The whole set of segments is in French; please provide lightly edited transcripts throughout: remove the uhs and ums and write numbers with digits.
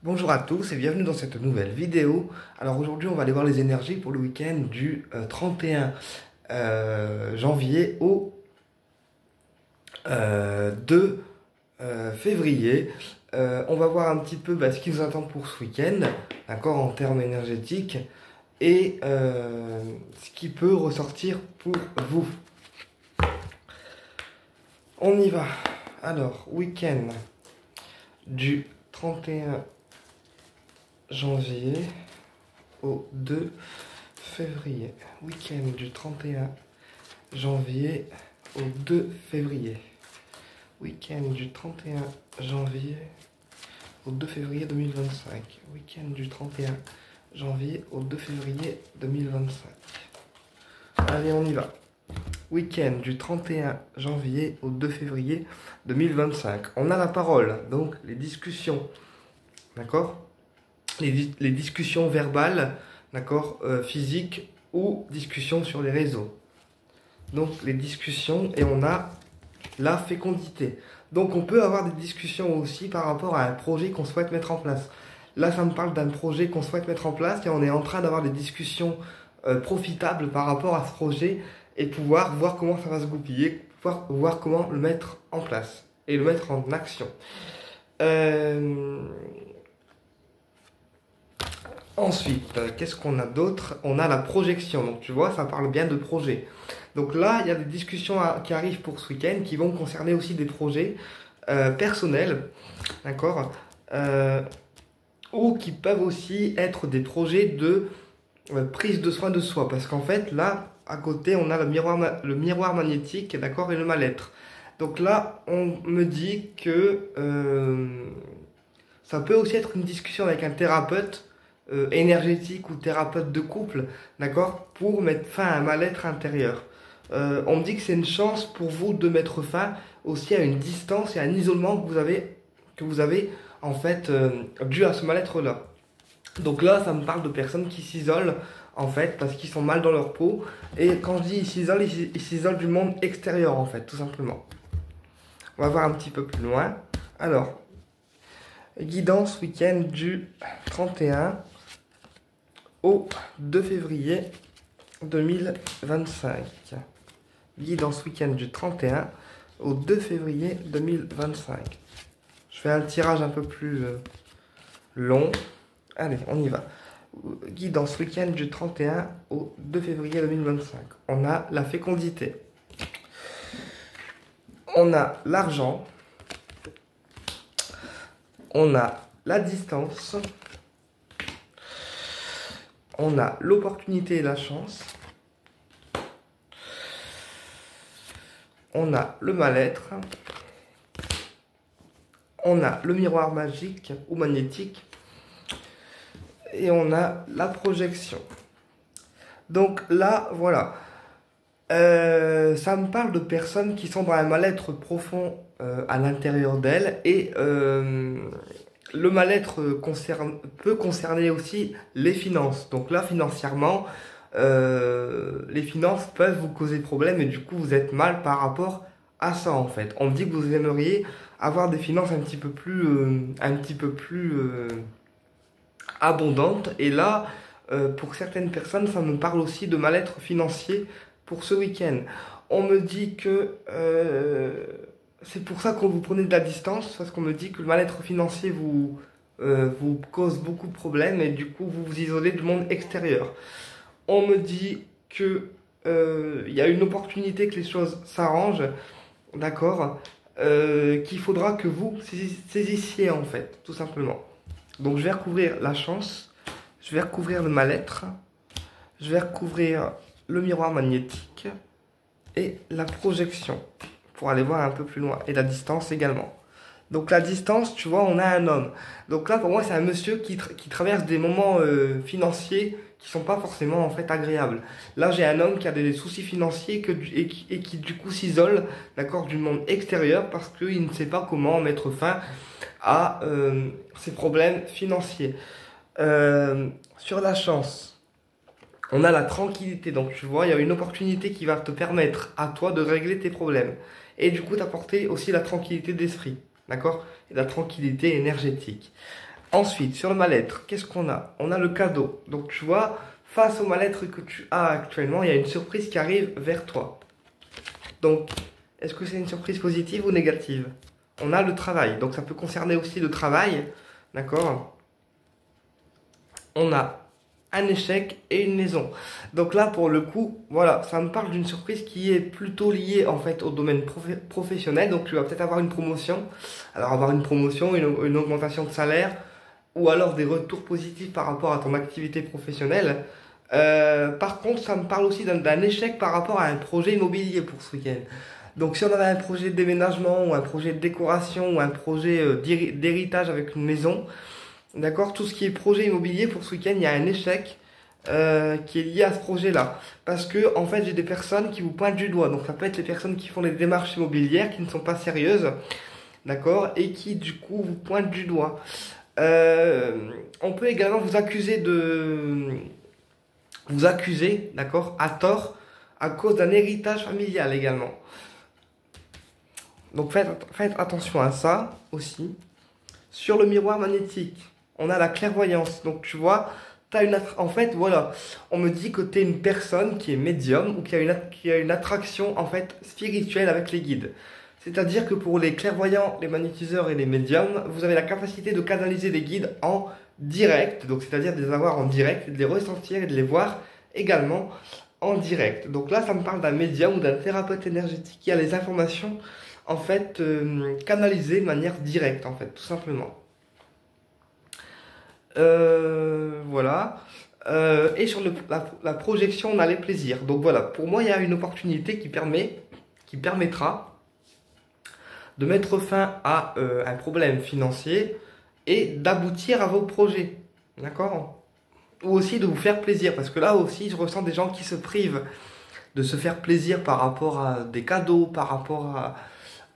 Bonjour à tous et bienvenue dans cette nouvelle vidéo. Alors aujourd'hui on va aller voir les énergies pour le week-end du 31 janvier au 2 février. On va voir un petit peu ce qui nous attend pour ce week-end, d'accord, en termes énergétiques, et ce qui peut ressortir pour vous. On y va. Alors, week-end du 31 janvier au 2 février. Week-end du 31 janvier au 2 février. Week-end du 31 janvier au 2 février 2025. Week-end du 31 janvier au 2 février 2025. Allez, on y va. Week-end du 31 janvier au 2 février 2025. On a la parole, donc les discussions, d'accord, les discussions verbales, d'accord, physiques ou discussions sur les réseaux. Donc les discussions, et on a la fécondité. Donc on peut avoir des discussions aussi par rapport à un projet qu'on souhaite mettre en place. Là, ça me parle d'un projet qu'on souhaite mettre en place et on est en train d'avoir des discussions profitables par rapport à ce projet et pouvoir voir comment ça va se goupiller, pouvoir voir comment le mettre en place et le mettre en action. Ensuite, qu'est-ce qu'on a d'autre? On a la projection. Donc tu vois, ça parle bien de projet. Donc là, il y a des discussions qui arrivent pour ce week-end qui vont concerner aussi des projets personnels, d'accord, ou qui peuvent aussi être des projets de prise de soin de soi. Parce qu'en fait, là, à côté, on a le miroir magnétique, d'accord, et le mal-être. Donc là, on me dit que ça peut aussi être une discussion avec un thérapeute énergétique ou thérapeute de couple, d'accord, pour mettre fin à un mal-être intérieur. On me dit que c'est une chance pour vous de mettre fin aussi à une distance et à un isolement que vous avez en fait dû à ce mal-être-là. Donc là, ça me parle de personnes qui s'isolent en fait parce qu'ils sont mal dans leur peau. Et quand je dis ils s'isolent du monde extérieur en fait, tout simplement. On va voir un petit peu plus loin. Alors, guidance week-end du 31 au 2 février 2025. Guidance week-end du 31 au 2 février 2025. Je fais un tirage un peu plus long. Allez, on y va. Guidance week-end du 31 au 2 février 2025. On a la fécondité. On a l'argent. On a la distance. On a l'opportunité et la chance. On a le mal-être. On a le miroir magique ou magnétique. Et on a la projection. Donc là, voilà. Ça me parle de personnes qui sont dans un mal-être profond à l'intérieur d'elles. Et le mal-être peut concerner aussi les finances. Donc là, financièrement, les finances peuvent vous causer problème et du coup, vous êtes mal par rapport à ça en fait. On me dit que vous aimeriez avoir des finances un petit peu plus abondantes. Et là, pour certaines personnes, ça me parle aussi de mal-être financier pour ce week-end. On me dit que c'est pour ça qu'on vous prenez de la distance, parce qu'on me dit que le mal-être financier vous cause beaucoup de problèmes et du coup vous vous isolez du monde extérieur. On me dit que il y a une opportunité que les choses s'arrangent, d'accord, qu'il faudra que vous saisissiez en fait, tout simplement. Donc je vais recouvrir la chance, je vais recouvrir le mal-être, je vais recouvrir le miroir magnétique et la projection pour aller voir un peu plus loin et la distance également. Donc la distance, tu vois, on a un homme. Donc là, pour moi, c'est un monsieur qui traverse des moments financiers qui sont pas forcément en fait agréables. Là, j'ai un homme qui a des soucis financiers et qui du coup s'isole, d'accord, du monde extérieur parce qu'il ne sait pas comment mettre fin à ses problèmes financiers. Sur la chance, on a la tranquillité. Donc tu vois, il y a une opportunité qui va te permettre à toi de régler tes problèmes. Et du coup, t'apporter aussi la tranquillité d'esprit. D'accord? Et la tranquillité énergétique. Ensuite, sur le mal-être, qu'est-ce qu'on a? On a le cadeau. Donc, tu vois, face au mal-être que tu as actuellement, il y a une surprise qui arrive vers toi. Donc, est-ce que c'est une surprise positive ou négative? On a le travail. Donc, ça peut concerner aussi le travail. D'accord? On a un échec et une maison. Donc là, pour le coup, voilà, ça me parle d'une surprise qui est plutôt liée en fait au domaine professionnel. Donc tu vas peut-être avoir une promotion. Alors avoir une promotion, une augmentation de salaire, ou alors des retours positifs par rapport à ton activité professionnelle. Par contre, ça me parle aussi d'un échec par rapport à un projet immobilier pour ce week-end. Donc si on avait un projet de déménagement, ou un projet de décoration, ou un projet d'héritage avec une maison, d'accord, tout ce qui est projet immobilier pour ce week-end, il y a un échec qui est lié à ce projet-là. Parce que, en fait, j'ai des personnes qui vous pointent du doigt. Donc, ça peut être les personnes qui font des démarches immobilières, qui ne sont pas sérieuses, d'accord, et qui, du coup, vous pointent du doigt. On peut également vous accuser vous accuser, d'accord, à tort, à cause d'un héritage familial également. Donc, faites attention à ça aussi. Sur le miroir magnétique, on a la clairvoyance. Donc, tu vois, en fait, voilà, on me dit que tu es une personne qui est médium ou qui a une attraction, en fait, spirituelle avec les guides. C'est-à-dire que pour les clairvoyants, les magnétiseurs et les médiums, vous avez la capacité de canaliser les guides en direct. Donc, c'est-à-dire de les avoir en direct, de les ressentir et de les voir également en direct. Donc là, ça me parle d'un médium ou d'un thérapeute énergétique qui a les informations en fait canalisées de manière directe, en fait, tout simplement. Voilà. Et sur la projection, on a les plaisirs. Donc voilà, pour moi, il y a une opportunité qui permettra de mettre fin à un problème financier et d'aboutir à vos projets. D'accord? Ou aussi de vous faire plaisir, parce que là aussi, je ressens des gens qui se privent de se faire plaisir par rapport à des cadeaux, par rapport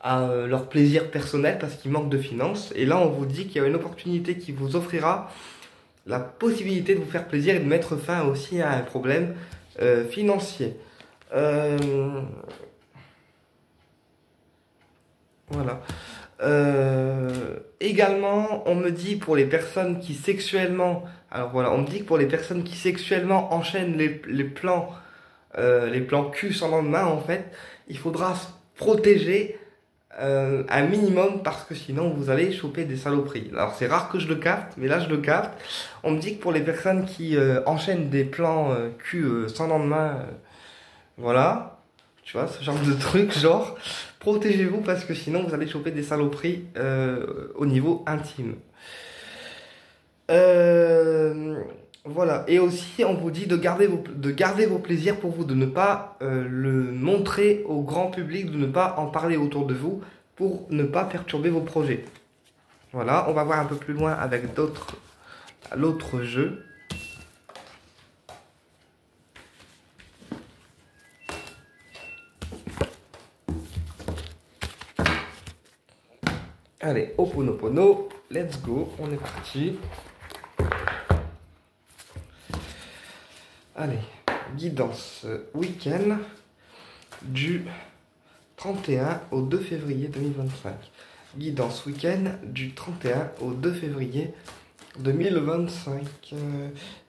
à leur plaisir personnel, parce qu'ils manquent de finances. Et là, on vous dit qu'il y a une opportunité qui vous offrira la possibilité de vous faire plaisir et de mettre fin aussi à un problème financier. Voilà. Également, on me dit pour les personnes qui sexuellement, alors voilà, on me dit que pour les personnes qui sexuellement enchaînent les plans cul sans lendemain, en fait, il faudra se protéger un minimum parce que sinon vous allez choper des saloperies. Alors c'est rare que je le capte, mais là je le capte. On me dit que pour les personnes qui enchaînent des plans cul sans lendemain, voilà, tu vois, ce genre de truc, genre, protégez-vous parce que sinon vous allez choper des saloperies au niveau intime. Voilà, et aussi on vous dit de garder vos plaisirs pour vous, de ne pas le montrer au grand public, de ne pas en parler autour de vous pour ne pas perturber vos projets. Voilà, on va voir un peu plus loin avec l'autre jeu. Allez, Ho'oponopono, let's go, on est parti. Allez, guidance week-end du 31 au 2 février 2025. Guidance week-end du 31 au 2 février 2025.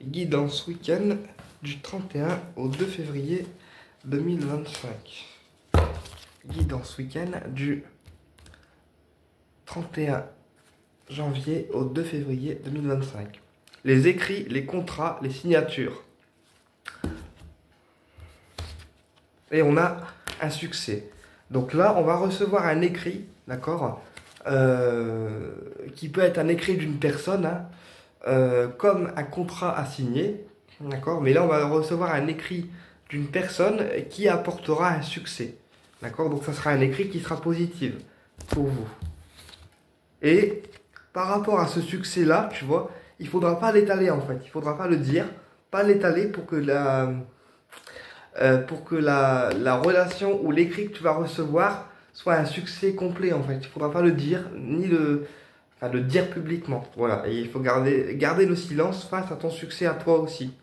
Guidance week-end du 31 au 2 février 2025. Guidance week-end du 31 janvier au 2 février 2025. Les écrits, les contrats, les signatures. Et on a un succès. Donc là, on va recevoir un écrit, d'accord, qui peut être un écrit d'une personne, hein, comme un contrat à signer, d'accord. Mais là, on va recevoir un écrit d'une personne qui apportera un succès, d'accord. Donc ça sera un écrit qui sera positif pour vous. Et par rapport à ce succès-là, tu vois, il faudra pas l'étaler en fait. Il faudra pas le dire, pas l'étaler pour que la relation ou l'écrit que tu vas recevoir soit un succès complet en fait. Il faudra pas le dire, ni le dire publiquement. Voilà, et il faut garder le silence face à ton succès à toi aussi.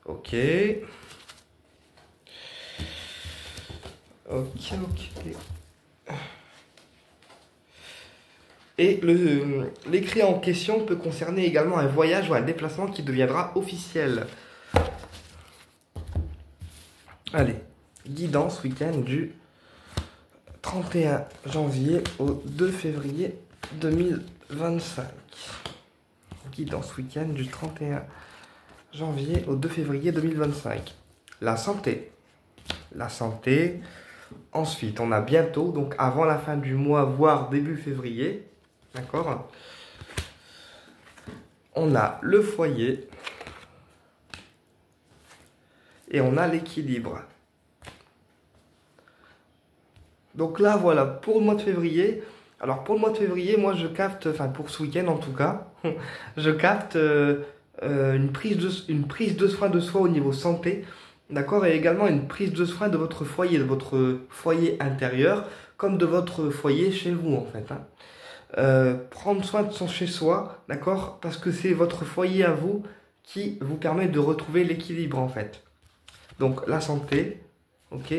Ok. Ok. Et l'écrit en question peut concerner également un voyage ou un déplacement qui deviendra officiel. Allez, guidance week-end du 31 janvier au 2 février 2025. Guidance week-end du 31 janvier au 2 février 2025. La santé. La santé. Ensuite, on a bientôt, donc avant la fin du mois, voire début février. D'accord? On a le foyer. Et on a l'équilibre. Donc là, voilà, pour le mois de février. Alors pour le mois de février, moi je capte, enfin pour ce week-end en tout cas, je capte une prise de soin de soi au niveau santé. D'accord? Et également une prise de soin de votre foyer intérieur, comme de votre foyer chez vous en fait. Hein. Prendre soin de son chez soi, d'accord? Parce que c'est votre foyer à vous qui vous permet de retrouver l'équilibre en fait. Donc la santé, ok,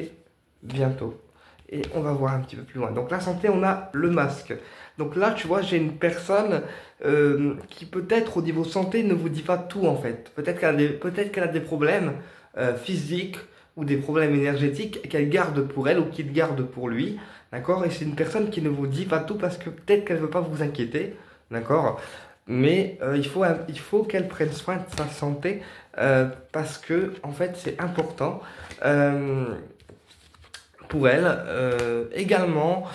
bientôt. Et on va voir un petit peu plus loin. Donc la santé, on a le masque. Donc là, tu vois, j'ai une personne qui peut-être au niveau santé ne vous dit pas tout en fait. Peut-être qu'elle a des problèmes physiques ou des problèmes énergétiques qu'elle garde pour elle ou qu'il garde pour lui. D'accord? Et c'est une personne qui ne vous dit pas tout parce que peut-être qu'elle ne veut pas vous inquiéter. D'accord? Mais il faut qu'elle prenne soin de sa santé parce que en fait c'est important pour elle. Également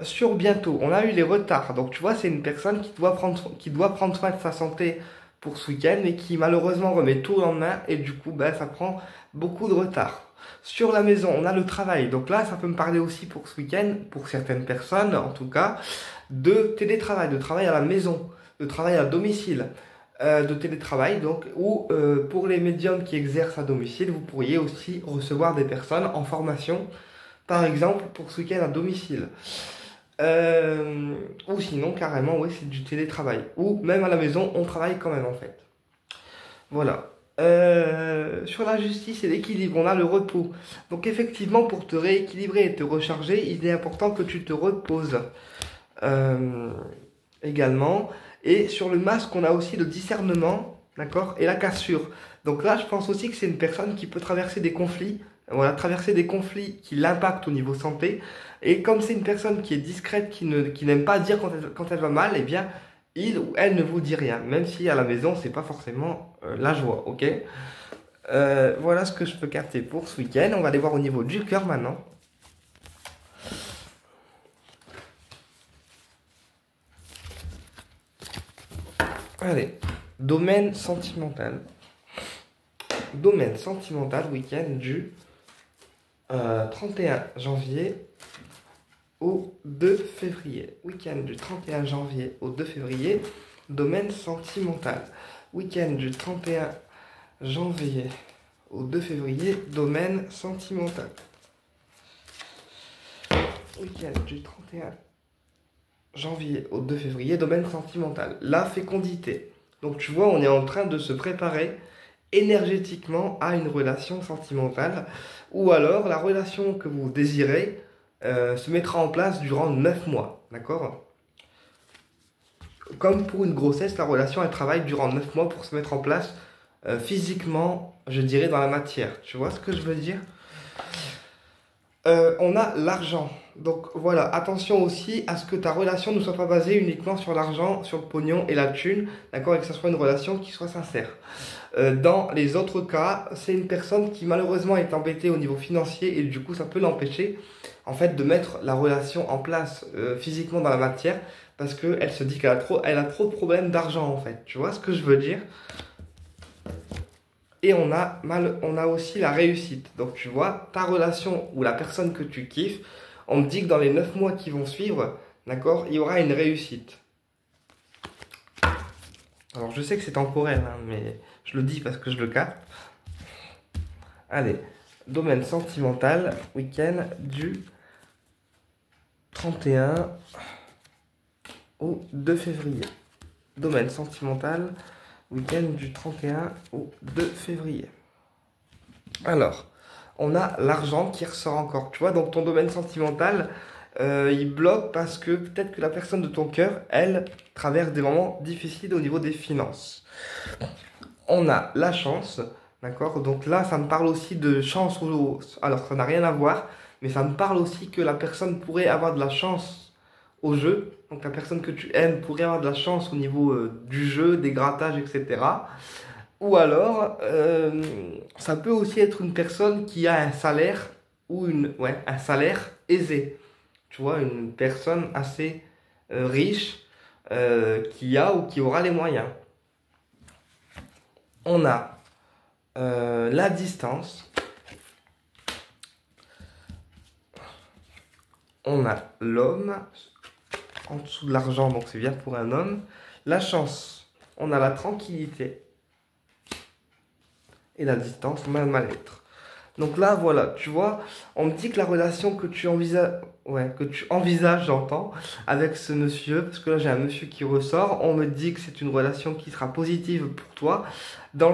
sur bientôt, on a eu les retards. Donc tu vois, c'est une personne qui doit prendre soin de sa santé pour ce week-end et qui malheureusement remet tout au lendemain et du coup ben, ça prend beaucoup de retard. Sur la maison, on a le travail. Donc là, ça peut me parler aussi pour ce week-end, pour certaines personnes en tout cas, de télétravail, de travail à la maison, de travail à domicile, de télétravail. Donc, ou pour les médiums qui exercent à domicile, vous pourriez aussi recevoir des personnes en formation, par exemple pour ce week-end à domicile. Ou sinon, carrément, oui, c'est du télétravail. Ou même à la maison, on travaille quand même en fait. Voilà. Sur la justice et l'équilibre, on a le repos. Donc effectivement, pour te rééquilibrer et te recharger, il est important que tu te reposes également. Et sur le masque, on a aussi le discernement, d'accord, et la cassure. Donc là, je pense aussi que c'est une personne qui peut traverser des conflits, voilà, traverser des conflits qui l'impactent au niveau santé. Et comme c'est une personne qui est discrète, qui n'aime pas dire quand elle va mal, eh bien, il ou elle ne vous dit rien, même si à la maison, c'est pas forcément la joie, ok? Voilà ce que je peux capter pour ce week-end. On va aller voir au niveau du cœur maintenant. Allez, domaine sentimental. Domaine sentimental, week-end du 31 janvier au 2 février. Week-end du 31 janvier au 2 février, domaine sentimental. Week-end du 31 janvier au 2 février, domaine sentimental. Week-end du 31 janvier au 2 février, domaine sentimental. La fécondité. Donc tu vois, on est en train de se préparer énergétiquement à une relation sentimentale. Ou alors, la relation que vous désirez se mettra en place durant 9 mois. D'accord? Comme pour une grossesse, la relation, elle travaille durant 9 mois pour se mettre en place physiquement, je dirais, dans la matière. Tu vois ce que je veux dire? On a l'argent. Donc voilà, attention aussi à ce que ta relation ne soit pas basée uniquement sur l'argent, sur le pognon et la thune, d'accord, et que ce soit une relation qui soit sincère. Dans les autres cas, c'est une personne qui malheureusement est embêtée au niveau financier et du coup ça peut l'empêcher en fait de mettre la relation en place physiquement dans la matière parce qu'elle se dit elle a trop de problèmes d'argent en fait. Tu vois ce que je veux dire? Et on a aussi la réussite. Donc tu vois, ta relation ou la personne que tu kiffes, on me dit que dans les 9 mois qui vont suivre, d'accord, il y aura une réussite. Alors je sais que c'est temporel, hein, mais je le dis parce que je le capte. Allez, domaine sentimental, week-end du 31 au 2 février. Domaine sentimental, week-end du 31 au 2 février. Alors, on a l'argent qui ressort encore. Tu vois, donc ton domaine sentimental, il bloque parce que peut-être que la personne de ton cœur, elle, traverse des moments difficiles au niveau des finances. On a la chance, d'accord? Donc là, ça me parle aussi de chance. Alors, ça n'a rien à voir, mais ça me parle aussi que la personne pourrait avoir de la chance au jeu. Donc la personne que tu aimes pourrait avoir de la chance au niveau du jeu, des grattages, etc. Ou alors, ça peut aussi être une personne qui a un salaire ou un salaire aisé. Tu vois, une personne assez riche qui a ou qui aura les moyens. On a la distance. On a l'homme en dessous de l'argent, donc c'est bien pour un homme. La chance, on a la tranquillité. Et la distance, on a le mal-être. Donc là, voilà, tu vois, on me dit que la relation que tu envisages, j'entends, avec ce monsieur, parce que là j'ai un monsieur qui ressort, on me dit que c'est une relation qui sera positive pour toi, dans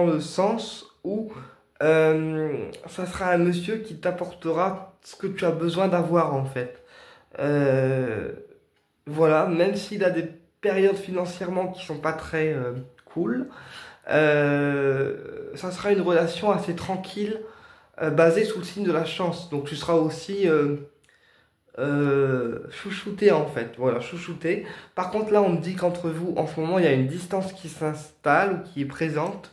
le sens où ça sera un monsieur qui t'apportera ce que tu as besoin d'avoir en fait. Euh, voilà, même s'il a des périodes financièrement qui sont pas très cool, ça sera une relation assez tranquille, basée sous le signe de la chance. Donc tu seras aussi chouchouté en fait. Voilà, chouchouté. Par contre, là, on me dit qu'entre vous, en ce moment, il y a une distance qui s'installe ou qui est présente,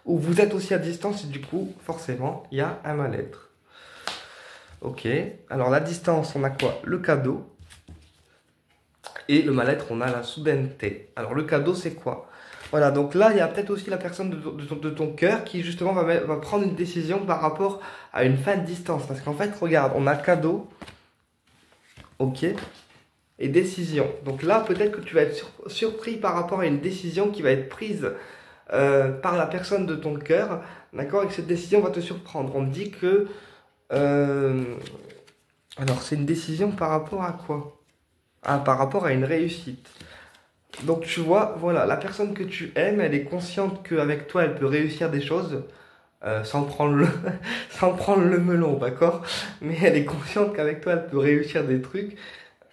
où vous êtes aussi à distance et du coup, forcément, il y a un mal-être. Ok. Alors, la distance, on a quoi? Le cadeau. Et le mal-être, on a la soudaineté. Alors, le cadeau, c'est quoi? Voilà, donc là, il y a peut-être aussi la personne de ton cœur qui, justement, va prendre une décision par rapport à une fin de distance. Parce qu'en fait, regarde, on a cadeau, ok, et décision. Donc là, peut-être que tu vas être surpris par rapport à une décision qui va être prise par la personne de ton cœur, d'accord, et que cette décision va te surprendre. On me dit que... euh, alors, c'est une décision par rapport à quoi? Ah, par rapport à une réussite. Donc tu vois, voilà, la personne que tu aimes, elle est consciente qu'avec toi, elle peut réussir des choses sans prendre sans prendre le melon, d'accord? Mais elle est consciente qu'avec toi, elle peut réussir des trucs.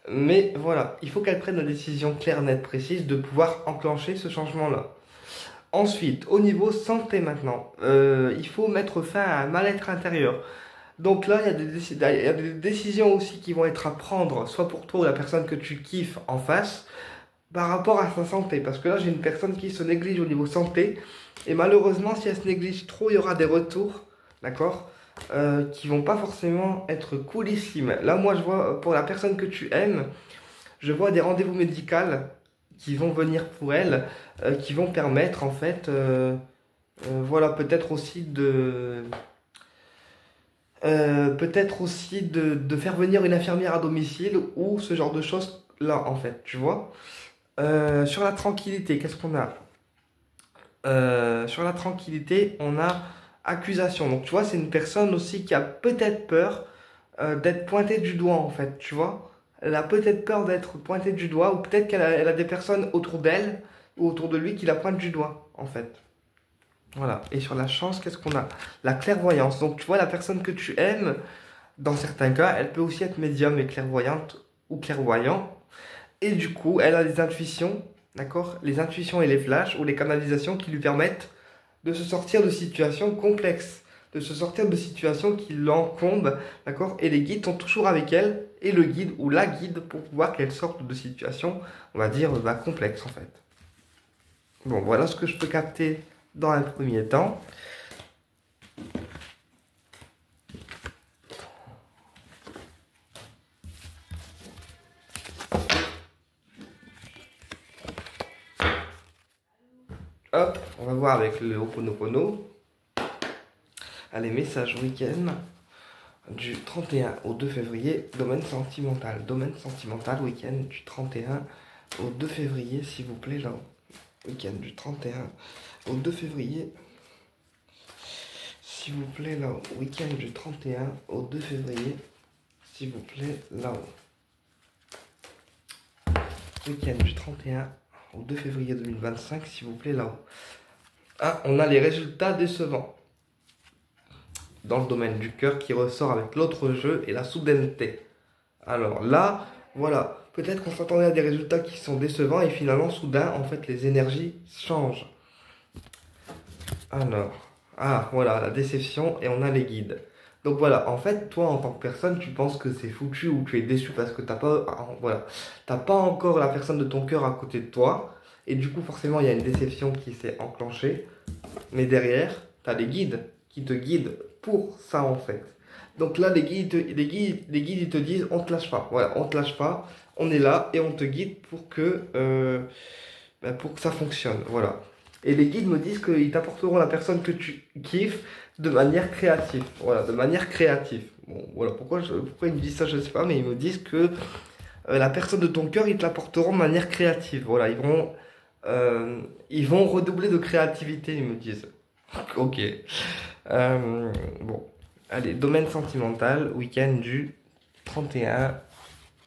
Mais voilà, il faut qu'elle prenne une décision claire, nette, précise de pouvoir enclencher ce changement-là. Ensuite, au niveau santé maintenant, il faut mettre fin à un mal-être intérieur. Donc là, il y a des décisions aussi qui vont être à prendre, soit pour toi ou la personne que tu kiffes en face, par rapport à sa santé. Parce que là, j'ai une personne qui se néglige au niveau santé. Et malheureusement, si elle se néglige trop, il y aura des retours, d'accord, qui vont pas forcément être coolissimes. Là, moi, je vois, pour la personne que tu aimes, je vois des rendez-vous médicaux qui vont venir pour elle, qui vont permettre, en fait, voilà, peut-être aussi de faire venir une infirmière à domicile ou ce genre de choses là, en fait, tu vois. Sur la tranquillité, qu'est-ce qu'on a? Sur la tranquillité, on a accusation. Donc, tu vois, c'est une personne aussi qui a peut-être peur d'être pointée du doigt, en fait, tu vois. Elle a peut-être peur d'être pointée du doigt, ou peut-être elle a des personnes autour d'elle ou autour de lui qui la pointent du doigt, en fait. Voilà. Et sur la chance, qu'est-ce qu'on a? La clairvoyance. Donc, tu vois, la personne que tu aimes, dans certains cas, elle peut aussi être médium et clairvoyante ou clairvoyant. Et du coup, elle a des intuitions, d'accord? Les intuitions et les flashs ou les canalisations qui lui permettent de se sortir de situations complexes, de se sortir de situations qui l'encombrent, d'accord? Et les guides sont toujours avec elle, et le guide ou la guide pour pouvoir qu'elle sorte de situations, on va dire, complexes en fait. Bon, voilà ce que je peux capter dans un premier temps. Hop, on va voir avec le Ho'oponopono. Allez, message week-end du 31 au 2 février, domaine sentimental. Domaine sentimental, week-end du 31 au 2 février, s'il vous plaît, là. Week-end du 31 au 2 février. S'il vous plaît, là. Week-end du 31 au 2 février. S'il vous plaît, là-haut. Week-end du 31 au 2 février 2025, s'il vous plaît, là-haut. Ah, on a les résultats décevants dans le domaine du cœur qui ressort avec l'autre jeu et la soudaineté. Alors là, voilà, peut-être qu'on s'attendait à des résultats qui sont décevants et finalement, soudain, en fait, les énergies changent. Alors, voilà, la déception et on a les guides. Donc voilà, en fait, toi, en tant que personne, tu penses que c'est foutu ou tu es déçu parce que t'as pas, voilà, t'as pas encore la personne de ton cœur à côté de toi. Et du coup, forcément, il y a une déception qui s'est enclenchée. Mais derrière, tu as les guides qui te guident pour ça en fait. Donc là, les guides, ils te disent, on te lâche pas. Voilà, on te lâche pas. On est là et on te guide pour que ça fonctionne. Voilà. Et les guides me disent qu'ils t'apporteront la personne que tu kiffes de manière créative. Voilà, de manière créative. Bon, voilà, pourquoi ils me disent ça, je sais pas, mais ils me disent que la personne de ton cœur, ils te l'apporteront de manière créative. Voilà, ils vont redoubler de créativité, ils me disent. Ok. Bon. Allez, domaine sentimental, week-end du 31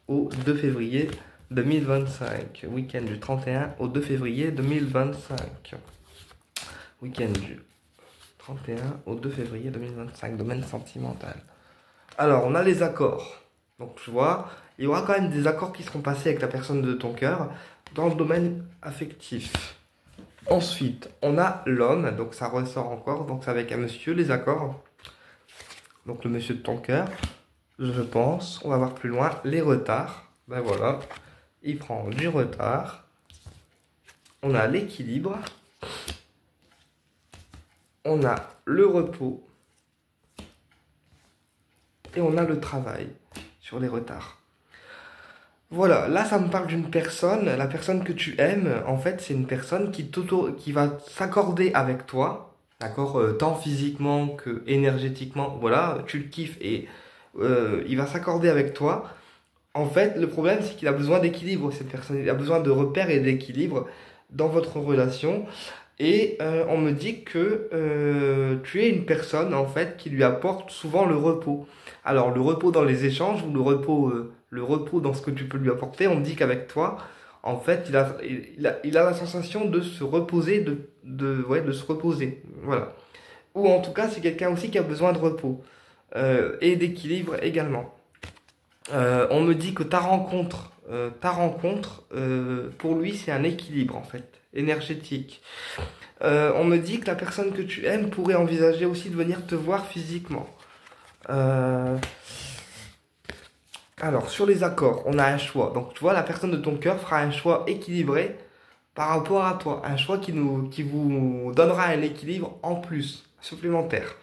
au 2 février 2025. Week-end du 31 au 2 février 2025. Week-end du 31 au 2 février 2025. Domaine sentimental. Alors, on a les accords. Donc, tu vois, il y aura quand même des accords qui seront passés avec la personne de ton cœur dans le domaine affectif. Ensuite, on a l'homme, donc ça ressort encore, donc c'est avec un monsieur, les accords. Donc le monsieur de ton cœur, je pense. On va voir plus loin, les retards. Ben voilà, il prend du retard. On a l'équilibre. On a le repos. Et on a le travail sur les retards. Voilà, là ça me parle d'une personne, la personne que tu aimes, en fait c'est une personne qui va s'accorder avec toi, d'accord, tant physiquement que énergétiquement, voilà, tu le kiffes et il va s'accorder avec toi. En fait, le problème c'est qu'il a besoin d'équilibre, cette personne, il a besoin de repères et d'équilibre dans votre relation. Et on me dit que tu es une personne en fait qui lui apporte souvent le repos. Alors le repos dans les échanges ou le repos dans ce que tu peux lui apporter, on me dit qu'avec toi, en fait, il a la sensation de se reposer, ouais, de se reposer. Voilà. Ou en tout cas, c'est quelqu'un aussi qui a besoin de repos et d'équilibre également. On me dit que ta rencontre, pour lui, c'est un équilibre en fait, énergétique. On me dit que la personne que tu aimes pourrait envisager aussi de venir te voir physiquement. Alors, sur les accords, on a un choix. Donc, tu vois, la personne de ton cœur fera un choix équilibré par rapport à toi. Un choix qui vous donnera un équilibre en plus, supplémentaire.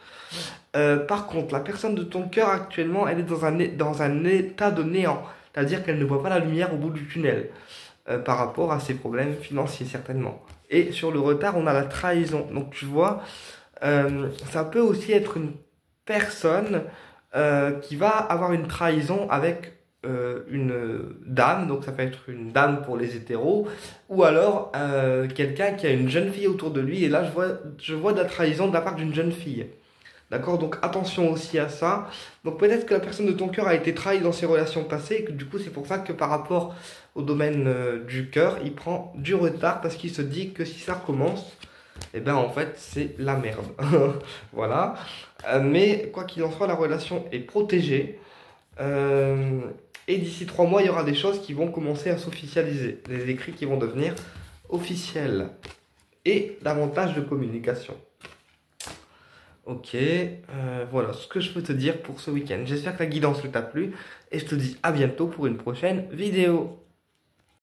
Par contre, la personne de ton cœur actuellement, elle est dans un état de néant. C'est-à-dire qu'elle ne voit pas la lumière au bout du tunnel. Par rapport à ses problèmes financiers, certainement. Et sur le retard, on a la trahison. Donc, tu vois, ça peut aussi être une personne qui va avoir une trahison avec une dame, donc ça peut être une dame pour les hétéros, ou alors quelqu'un qui a une jeune fille autour de lui, et là je vois de la trahison de la part d'une jeune fille. D'accord? Donc attention aussi à ça. Donc peut-être que la personne de ton cœur a été trahie dans ses relations passées, et que du coup c'est pour ça que par rapport au domaine du cœur, il prend du retard parce qu'il se dit que si ça recommence, eh ben en fait c'est la merde. Voilà. Mais quoi qu'il en soit, la relation est protégée. Et d'ici 3 mois, il y aura des choses qui vont commencer à s'officialiser. Des écrits qui vont devenir officiels. Et davantage de communication. Ok, voilà ce que je peux te dire pour ce week-end. J'espère que la guidance t'a plu. Et je te dis à bientôt pour une prochaine vidéo.